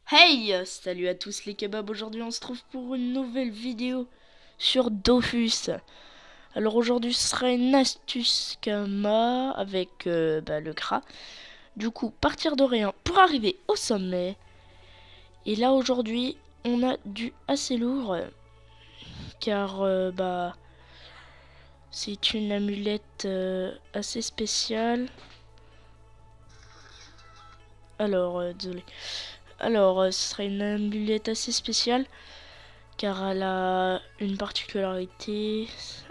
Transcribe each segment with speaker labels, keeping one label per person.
Speaker 1: Hey, salut à tous les kebabs, aujourd'hui on se trouve pour une nouvelle vidéo sur Dofus. Alors aujourd'hui ce sera une astuce Kama avec le gras. Du coup partir de rien pour arriver au sommet. Et là aujourd'hui on a du assez lourd car c'est une amulette assez spéciale. Alors désolé. Alors ce sera une amulette assez spéciale car elle a une particularité,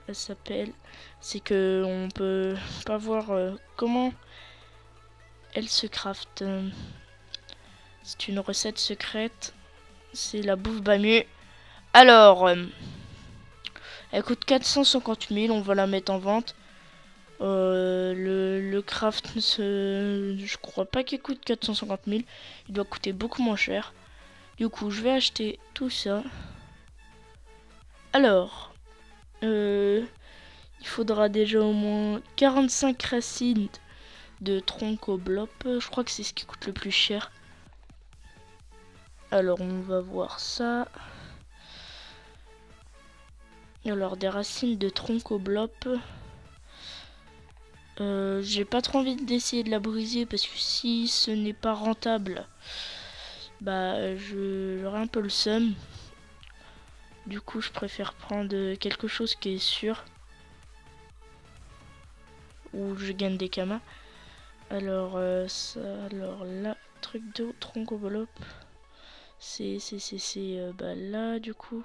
Speaker 1: elle s'appelle, c'est que on peut pas voir comment elle se craft. C'est une recette secrète, c'est la bouffe Bamu. Alors, elle coûte 450 000, on va la mettre en vente. Le craft, je crois pas qu'il coûte 450 000, il doit coûter beaucoup moins cher. Du coup, je vais acheter tout ça. Alors, il faudra déjà au moins 45 racines de troncoblop. Je crois que c'est ce qui coûte le plus cher. Alors on va voir ça. Alors des racines de troncoblop. J'ai pas trop envie d'essayer de la briser parce que si ce n'est pas rentable, j'aurai un peu le seum. Du coup je préfère prendre quelque chose qui est sûr. Où je gagne des kamas. Alors alors là, truc de troncoblop. C'est là du coup.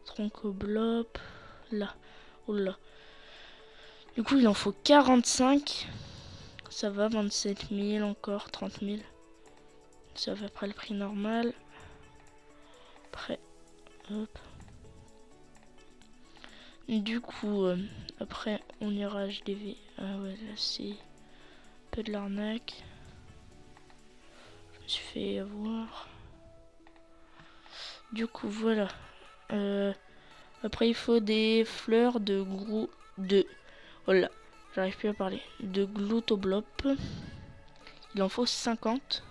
Speaker 1: Troncoblop, là. Oula. Du coup, il en faut 45. Ça va, 27 000 encore, 30 000. C'est à peu près le prix normal. Après, hop. Du coup, après, on ira HDV. Ah ouais, là, c'est un peu de l'arnaque. Je me suis fait avoir. Du coup, voilà. Après, il faut des fleurs de gros... Voilà, j'arrive plus à parler. De gloutoblop. Il en faut 50.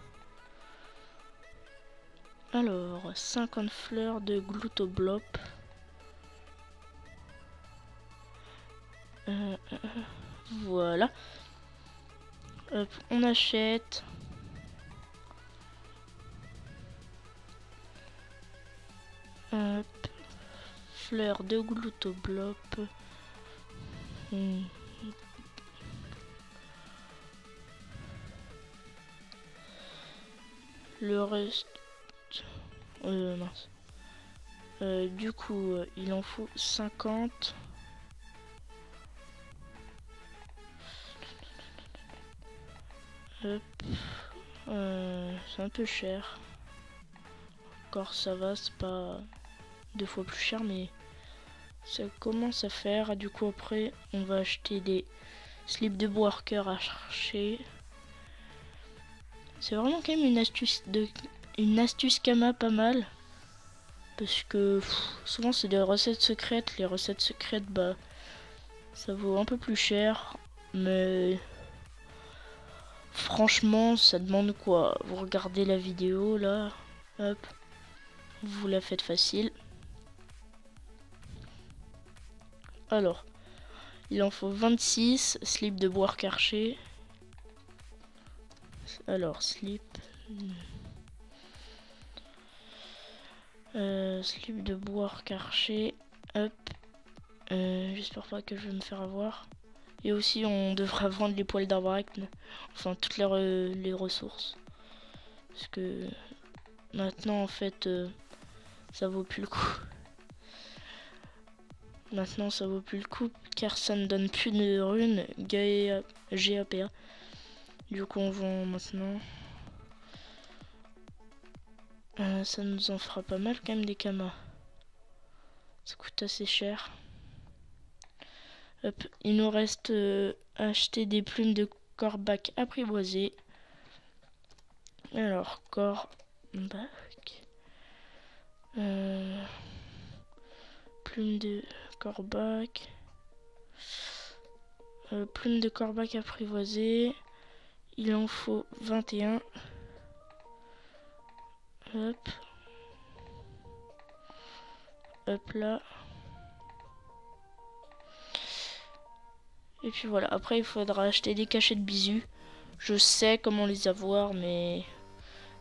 Speaker 1: Alors, 50 fleurs de gloutoblop. Voilà. Hop, on achète. Hop. Fleurs de gloutoblop. Le reste... mince. Du coup, il en faut 50. Hop. C'est un peu cher. Encore ça va, c'est pas 2 fois plus cher, mais ça commence à faire. Du coup, après, on va acheter des slips de worker à chercher. C'est vraiment quand même une astuce Kama pas mal. Parce que souvent c'est des recettes secrètes. Les recettes secrètes, ça vaut un peu plus cher. Mais franchement, ça demande quoi? Vous regardez la vidéo là. Hop. Vous la faites facile. Alors, il en faut 26 slips de boire karché. Alors, slip de boire karché. Hop. J'espère pas que je vais me faire avoir. Et aussi, on devra vendre les poils d'arbracne. Enfin, toutes les ressources. Parce que maintenant, en fait, ça vaut plus le coup. Maintenant, ça vaut plus le coup car ça ne donne plus de runes GAPA. Du coup, on vend maintenant. Ça nous en fera pas mal quand même des kamas. Ça coûte assez cher. Hop, il nous reste à acheter des plumes de corbac apprivoisées. Alors, corbac. Plume de corbac. Plume de corbac apprivoisée. il en faut 21. Hop. Hop là. Et puis voilà, après il faudra acheter des cachets de bisous. Je sais comment les avoir, mais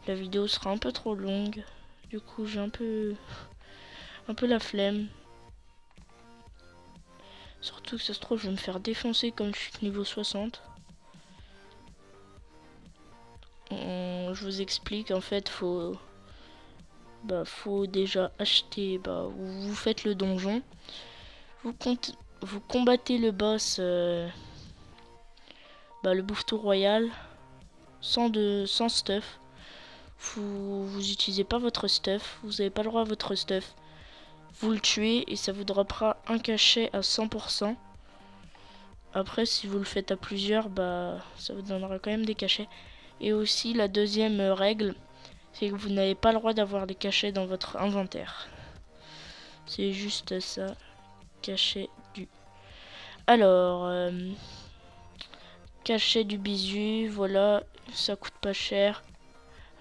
Speaker 1: la vidéo sera un peu trop longue. Du coup j'ai un peu la flemme. Surtout que ça se trouve je vais me faire défoncer comme je suis niveau 60. Je vous explique, en fait faut déjà acheter, vous faites le donjon, vous combattez le boss, le bouffeton royal, sans stuff. Vous utilisez pas votre stuff, vous n'avez pas le droit à votre stuff. Vous le tuez et ça vous droppera un cachet à 100%. Après si vous le faites à plusieurs, ça vous donnera quand même des cachets. Et aussi la deuxième règle, c'est que vous n'avez pas le droit d'avoir des cachets dans votre inventaire. C'est juste ça, cachet du... Alors, cachet du bisu, voilà, ça coûte pas cher.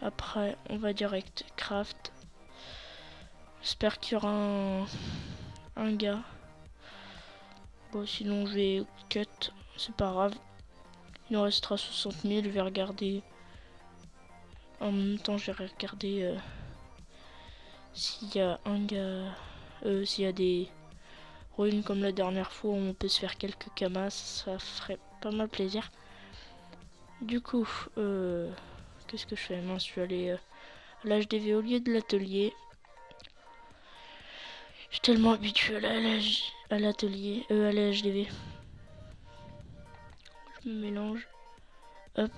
Speaker 1: Après, on va direct craft. J'espère qu'il y aura un gars. Bon, sinon je vais cut, c'est pas grave. Il nous restera 60 000, je vais regarder. En même temps, je vais regarder s'il y a un gars... s'il y a des ruines comme la dernière fois où on peut se faire quelques camas, ça ferait pas mal plaisir. Du coup, qu'est-ce que je fais? Mince, je suis allé à l'HDV au lieu de l'atelier. Je suis tellement habitué à l'atelier, à la HDV. Je me mélange. Hop.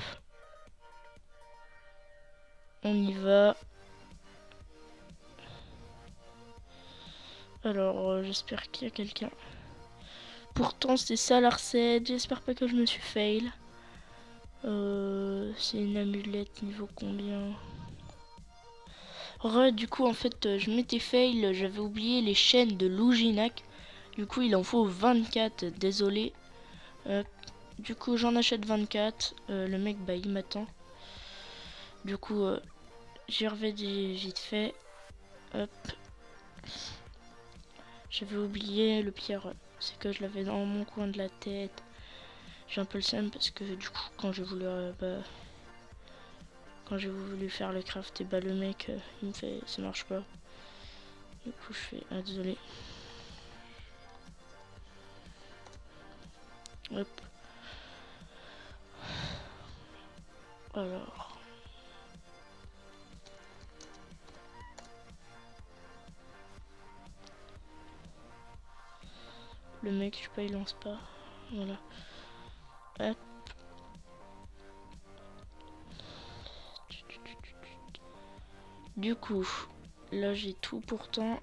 Speaker 1: On y va. Alors, j'espère qu'il y a quelqu'un. Pourtant, c'est ça l'Arcède. J'espère pas que je me suis fail. C'est une amulette niveau combien? Du coup, en fait, je m'étais fail. J'avais oublié les chaînes de Louginac. Du coup, il en faut 24. Désolé. Du coup, j'en achète 24. Le mec, il m'attend. Du coup, j'y reviens vite fait. Hop. J'avais oublié le pire. C'est que je l'avais dans mon coin de la tête. J'ai un peu le seum parce que du coup, quand j'ai voulu faire le craft, et le mec, il me fait, ça marche pas. Du coup, je fais, désolé. Hop. Alors. Le mec, je sais pas, il lance pas. Voilà. Hop. Du coup, là j'ai tout pourtant.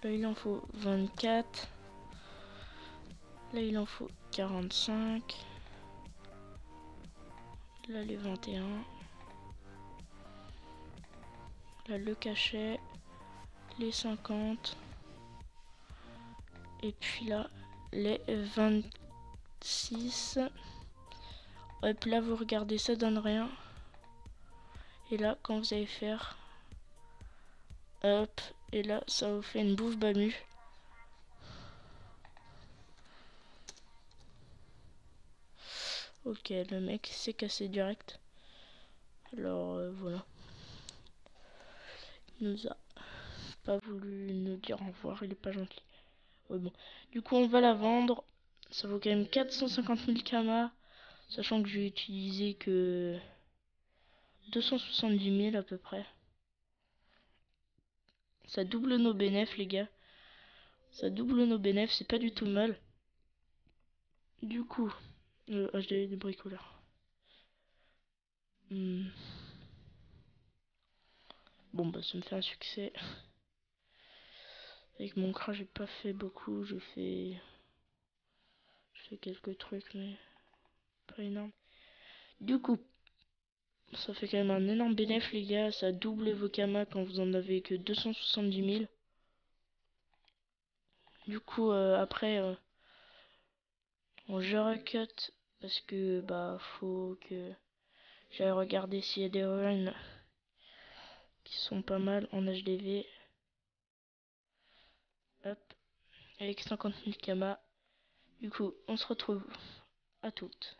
Speaker 1: Là il en faut 24. Là il en faut 45. Là les 21. Là le cachet. Les 50. Et puis là les 26. Hop, là vous regardez, ça donne rien. Et là quand vous allez faire, hop, et là ça vous fait une bouffe bamu. Ok, le mec s'est cassé direct. Alors voilà. Il nous a pas voulu nous dire au revoir, il est pas gentil. Ouais, bon. Du coup on va la vendre. Ça vaut quand même 450 000 kamas. Sachant que j'ai utilisé que 270 000 à peu près. Ça double nos bénéfices les gars. Ça double nos bénéfices, c'est pas du tout mal. Du coup, HD des bricoleurs. Bon ça me fait un succès. Avec mon crash j'ai pas fait beaucoup, j'ai fait quelques trucs mais pas énorme. Du coup, ça fait quand même un énorme bénéfice les gars, ça double vos kamas quand vous en avez que 270 000. Du coup après je recut Parce que bah faut que j'aille regarder s'il y a des runs qui sont pas mal en HDV. Hop, avec 50 000 kamas. Du coup, on se retrouve à toutes.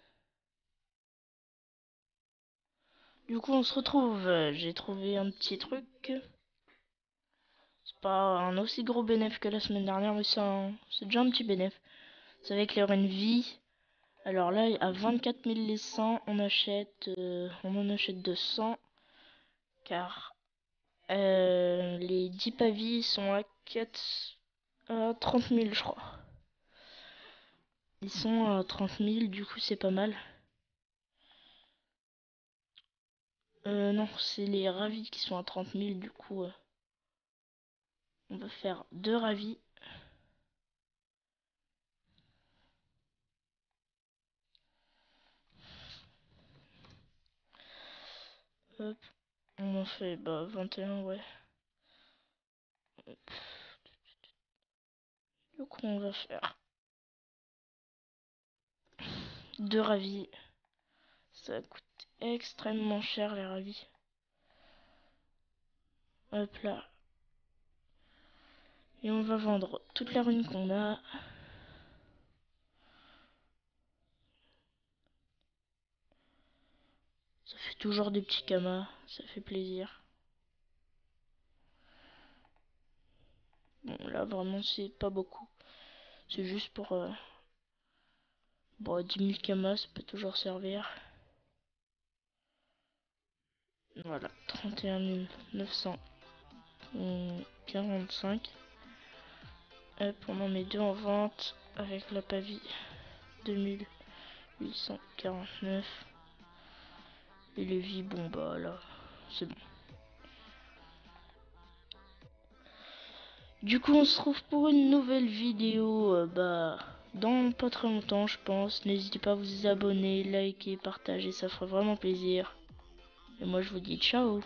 Speaker 1: Du coup, on se retrouve. J'ai trouvé un petit truc. C'est pas un aussi gros bénéf que la semaine dernière, mais c'est déjà un petit bénéf. C'est avec les runes vie. Alors là, à 24 000 les 100, on en achète 200. Car les 10 pavis sont à 30 000, je crois. Ils sont à 30 000, du coup, c'est pas mal. Non, c'est les ravis qui sont à 30 000, du coup, on va faire 2 ravis. Hop, on en fait 21, ouais. Hop. Du coup, on va faire 2 ravis. Ça coûte extrêmement cher, les ravis. Hop là. Et on va vendre toutes les runes qu'on a. Ça fait toujours des petits kamas, ça fait plaisir. Bon, là, vraiment, c'est pas beaucoup. C'est juste pour 10 000 kamas, ça peut toujours servir. Voilà, 31 945. Hop, on en met 2 en vente avec la pavie. 2849. Et les vies, bon bah là, c'est bon. Du coup, on se retrouve pour une nouvelle vidéo, dans pas très longtemps, je pense. N'hésitez pas à vous abonner, liker, partager, ça ferait vraiment plaisir. Et moi, je vous dis ciao.